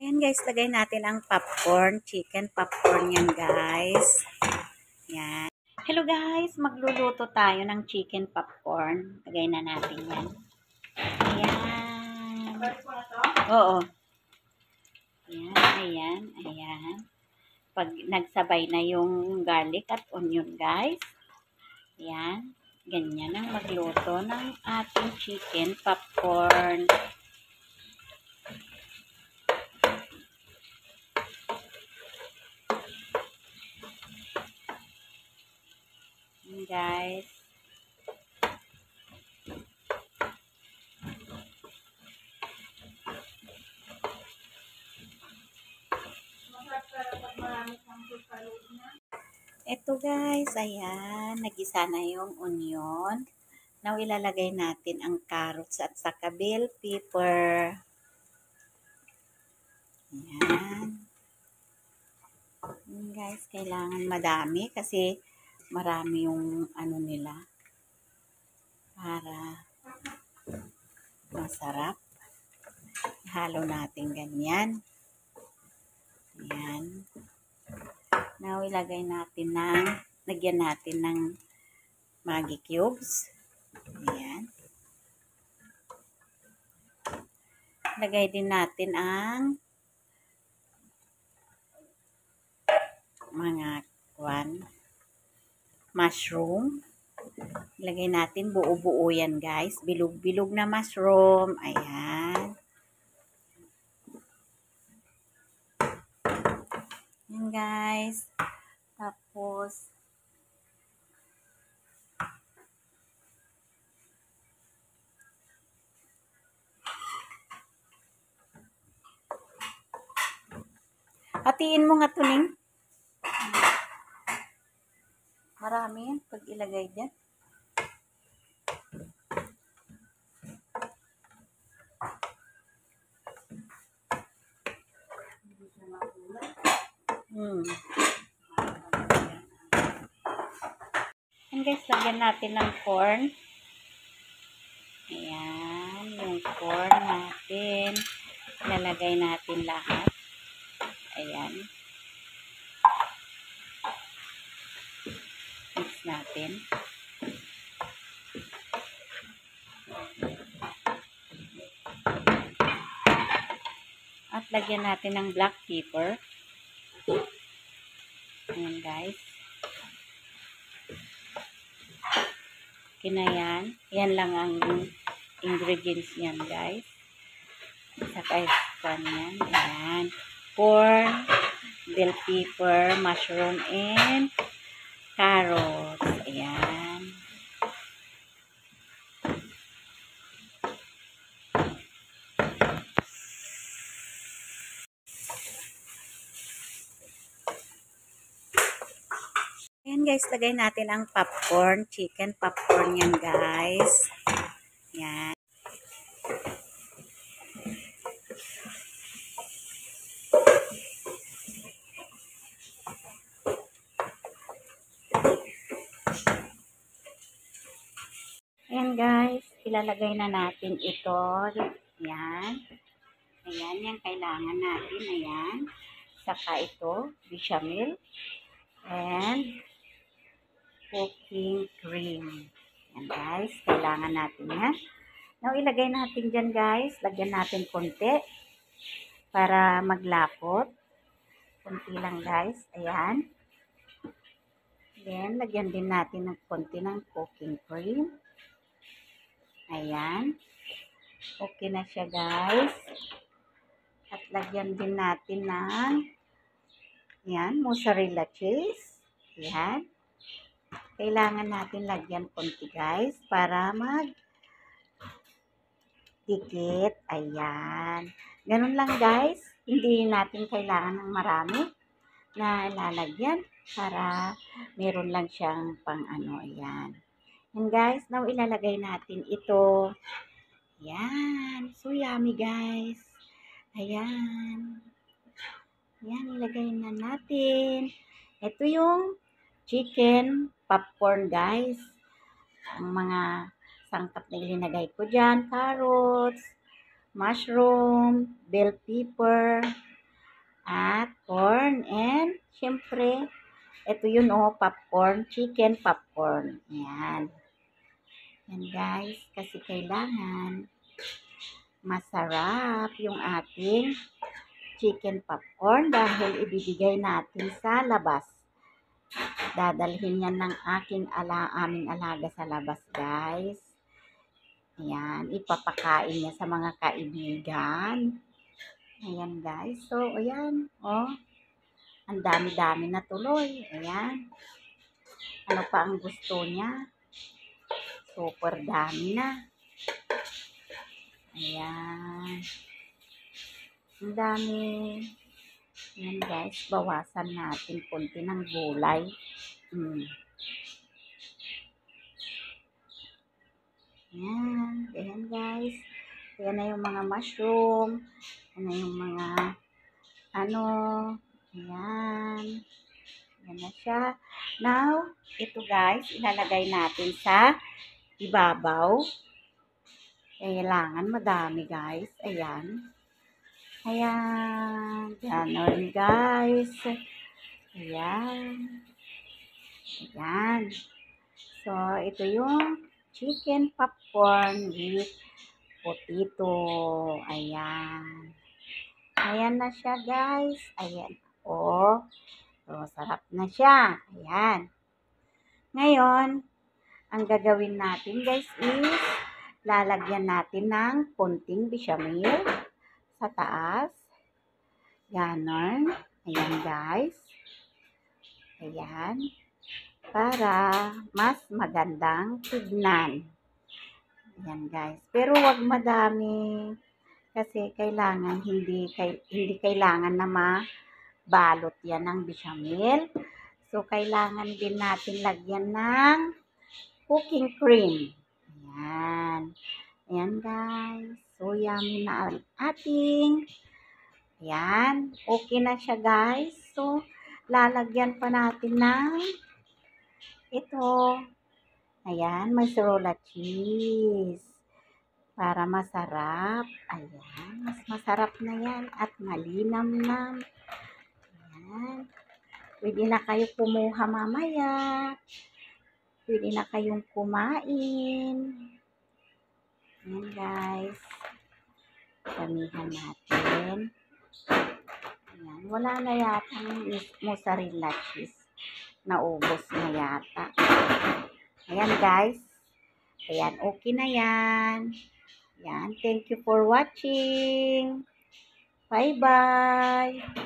Ayan guys, lagay natin ang popcorn, chicken popcorn yan guys. Yan. Hello guys, magluluto tayo ng chicken popcorn. Lagay na natin yan. Ayan. Oo. Ayan, ayan. Pag nagsabay na yung garlic at onion guys. Ayan. Ganyan ang magluto ng ating chicken popcorn. Guys. Ito guys, ayan, nagisa na yung onion. Now ilalagay natin ang carrots at saka bell pepper. Ayan. Ayan guys, kailangan madami kasi marami yung ano nila para masarap. Halo natin ganyan. Ayan. Now, ilagay natin lagyan natin ng Maggi cubes. Ayan. Lagay din natin ang mga mushroom. Ilagay natin buo-buo yan guys. Bilog-bilog na mushroom. Ayan. Ayan guys. Tapos, hatiin mo nga tuning. Marami yan pag ilagay dyan. And guys, lagyan natin ng corn. Ayan, yung corn natin. Lalagay natin lahat. Ayan. Mix natin. At lagyan natin ng black pepper. Ayan guys. Okay na yan. Yan lang ang ingredients niyan guys. Saka pan yan. Ayan. Corn, bell pepper, mushroom, and carrots. Ayan. Ayan guys, lagay natin ang popcorn, chicken popcorn yan guys. Ayan. Ayan guys, ilalagay na natin ito. Ayan. Ayan, yung kailangan natin. Ayan. Saka ito, bechamel. And cooking cream. Ayan guys, kailangan natin yan. Now, ilagay natin dyan guys. Lagyan natin konti para maglapot. Konti lang guys. Ayan. Then, lagyan din natin ng konti ng cooking cream. Ayan. Okay na siya guys. At lagyan din natin ng ayan, mozzarella cheese. Ayan. Kailangan natin lagyan konti guys para dikit. Ayan. Ganun lang guys. Hindi natin kailangan ng marami na lalagyan para meron lang siyang pang ano. Ayan. And guys, now ilalagay natin ito. Ayan. So yummy guys. Ayan. Ayan, ilagay na natin. Ito yung chicken popcorn guys. Ang mga sangkap na ilinagay ko dyan. Carrots, mushroom, bell pepper, at corn. And, syempre, ito yun popcorn, chicken popcorn. Ayan. Yan guys, kasi kailangan masarap yung ating chicken popcorn dahil ibibigay natin sa labas. Dadalhin yan ng aming alaga sa labas guys. Ayan, ipapakain niya sa mga kaibigan. Ayan guys, so ayan, ang dami-dami na tuloy. Ayan, ano pa ang gusto niya? Super dami na. Ayan, ang dami. Ayan guys, bawasan natin konti ng gulay. Ayan guys. Ayan na yung mga mushroom. Ayan na yung mga ayan. Ayan na siya. Now, ito guys, ilalagay natin sa ibabaw. Kailangan madami guys. Ayan. Ayan. Ganon guys. Ayan. Ayan. So, ito yung chicken popcorn with potato. Ayan. Ayan na siya guys. Ayan. So, sarap na siya. Ayan. Ngayon, ang gagawin natin guys is lalagyan natin ng konting bechamel sa taas. Ganon. Ayan guys. Ayan. Para mas magandang tignan. Ayan guys. Pero wag madami kasi kailangan hindi kailangan na mabalot yan ng bechamel. So kailangan din natin lagyan ng cooking cream. Ayan. Ayan guys. So yummy na ang ating. Ayan. Okay na siya guys. So lalagyan pa natin ng ito. Ayan, mozzarella cheese. Para masarap. Ayan, mas masarap na yan. At malinamnam. Ayan. Pwede na kayo kumuha mamaya. Pwede na kayong kumain. Ayan guys. Damihan natin. Ayan, wala na yata mozzarella cheese. Naubos na yata. Ayan guys. Ayan, okay na yan. Ayan, thank you for watching. Bye-bye.